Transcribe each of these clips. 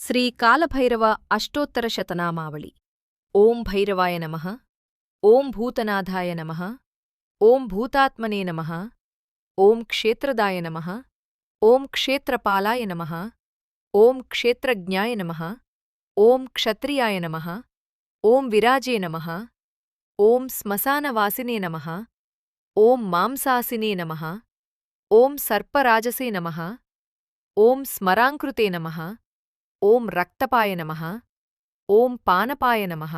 శ్రీ కాలభైరవ అష్టోత్తరశతనామావళి. ఓం భైరవాయ నమః. ఓం భూతనాథాయ నమః. ఓం భూతాత్మనే నమః. ఓం క్షేత్రదాయ నమః. ఓం క్షేత్రపాలాయ నమః. ఓం క్షేత్రజ్ఞాయ నమః. ఓం క్షత్రియాయ నమః. ఓం విరాజే నమః. ఓం శ్మశానవాసినే నమః. ఓం మాంసాసినే నమః. ఓం సర్పరాజసే నమః. ఓం స్మరాంకృతే నమః. ఓం రక్తపాయ నమః. ఓం పానపాయ నమః.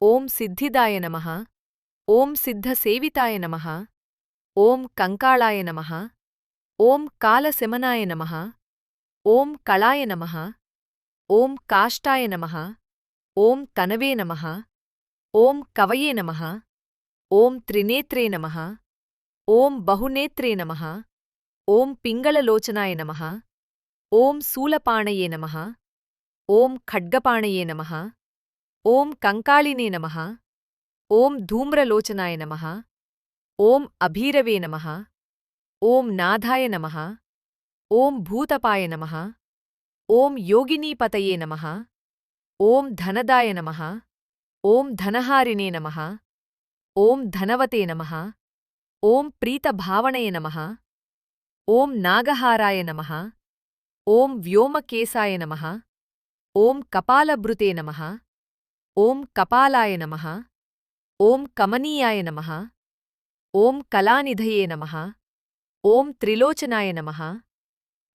ఓం సిద్ధిదాయ నమః. ఓం సిద్ధసేవితాయ నమః. ఓం కంకాళాయ నమః. ఓం కాలశమనాయ నమః. ఓం కళాయ నమః. ఓం కాష్టాయ నమః. ఓం తనవే నమః. ఓం కవయే నమః. ఓం త్రినేత్రే నమః. ఓం బహునేత్రే నమః. ఓం పింగళలోచనాయ నమః. ఓం శూలపాణయే నమః. ఓం ఖడ్గపాణయే నమః. ఓం కంకాళినే నమః. ఓం ధూమ్రలోచనాయ నమః. ఓం అభీరవే నమః. ఓం నాథాయ నమః. ఓం భూతపాయ నమః. ఓం యోగినీపతయే నమః. ఓం ధనదాయ నమః. ఓం ధనహారిణే నమః. ఓం ధనవతే నమః. ఓం ప్రీతభావణయే నమః. ఓం నాగహారాయ నమః. ఓం వ్యోమకేశాయ నమః. ఓం కపాలభృతే నమః. ఓం కపాలాయ నమః. ఓం కమనీయాయ నమః. ఓం కళానిధయే నమః. ఓం త్రిలోచనాయ నమః.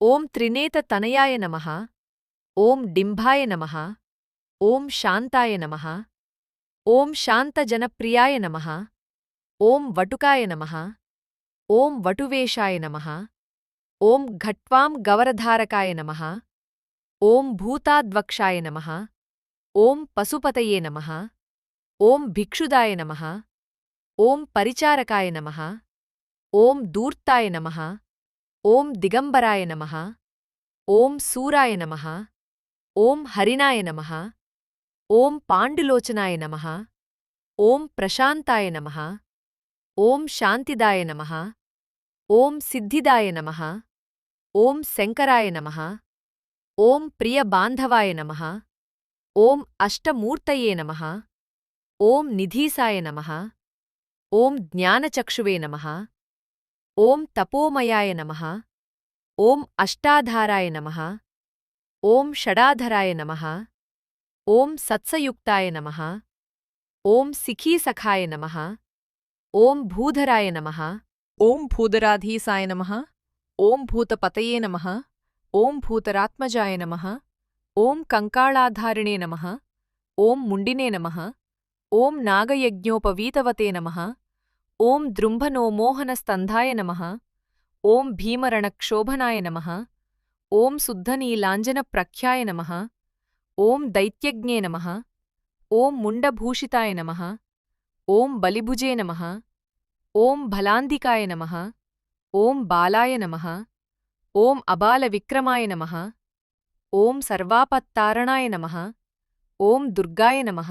ఓం త్రినేతతనయాయ నమః. ఓం డింబాయ నమః. ఓం శాంతాయ నమః. ఓం శాంతజనప్రియాయ నమః. ఓం వటుకాయ నమః. ఓం వటువేషాయ నమః. ఓం ఘట్వాం గవరధారకాయ నమః. ఓం భూతాద్వక్షాయ నమః. ఓం పశుపతయే నమః. ఓం భిక్షుదాయ నమః. ఓం పరిచారకాయ నమః. ఓం దూర్తాయ నమః. ఓం దిగంబరాయ నమః. ఓం శూరాయ నమః. ఓం హరిణాయ నమః. ఓం పాండులోచనాయ నమః. ఓం ప్రశాంతాయ నమః. ఓం శాంతిదాయ నమః. ఓం సిద్ధిదాయ నమః. ఓం శంకరాయ నమః. ఓం ప్రియబాంధవాయ నమః. ఓం అష్టమూర్తయే నమః. ఓం నిధీసాయ నమః. ఓం జ్ఞానచక్షువే నమః. ఓం తపోమయాయ నమః. ఓం అష్టాధారాయ నమః. ఓం షడాధరాయ నమః. ఓం సత్సయుక్తాయ నమః. ఓం సిఖీసఖాయ నమః. ఓం భూధరాయ నమః. ఓం భూధరాధీసాయ నమః. ఓం భూతపతయే నమః. ఓం భూతరాత్మజాయ నమః. ఓం కంకాళాధారిణే నమః. ఓం ముండినే నమః. ఓం నాగయజ్ఞోపవీతవతే నమః. ఓం దృంభనోమోహనస్తంధాయ నమః. ఓం భీమరణక్షోభనాయ నమః. ఓం శుద్ధనీలాంజనప్రఖ్యాయ నమః. ఓం దైత్యజ్ఞే నమః. ఓం ముండభూషితాయ నమః. ఓం బలిభుజే నమః. ఓం బలాంధికాయ నమః. ఓం బాలాయ నమః. ఓం అబాలవిక్రమాయ నమః. ఓం సర్వాపత్తారణాయ నమః. ఓం దుర్గాయ నమః.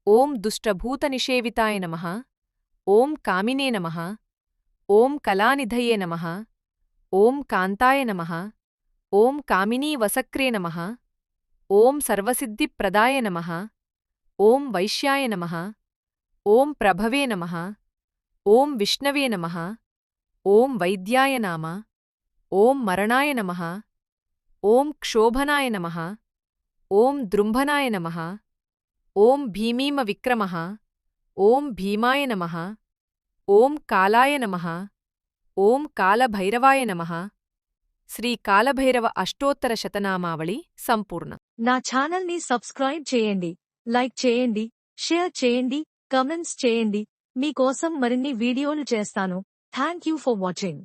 ఓం దుష్టభూతనిషేవితాయ నమః. ఓం కామినే నమః. ఓం కళానిధయే నమః. ఓం కాంతాయ నమః. ఓం కామినీవసక్రే నమః. ఓం సర్వసిద్ధిప్రదాయ నమః. ఓం వైశ్యాయ నమః. ఓం ప్రభవే నమః. ఓం విష్ణవే నమః. ఓం వైద్యాయ నామ. ఓం మరణాయ నమః. ఓం క్షోభనాయ నమః. ఓం దృంభనాయ నమః. ఓం భీమీమవిక్రమః. ఓం భీమాయ నమః. ఓం కాలాయ నమః. ఓం కాలభైరవాయ నమః. శ్రీ కాలభైరవ అష్టోత్తర శతనామావళి సంపూర్ణ. నా ఛానల్ని సబ్స్క్రైబ్ చేయండి, లైక్ చేయండి, షేర్ చేయండి, కమెంట్స్ చేయండి. మీకోసం మరిన్ని వీడియోలు చేస్తాను. Thank you for watching.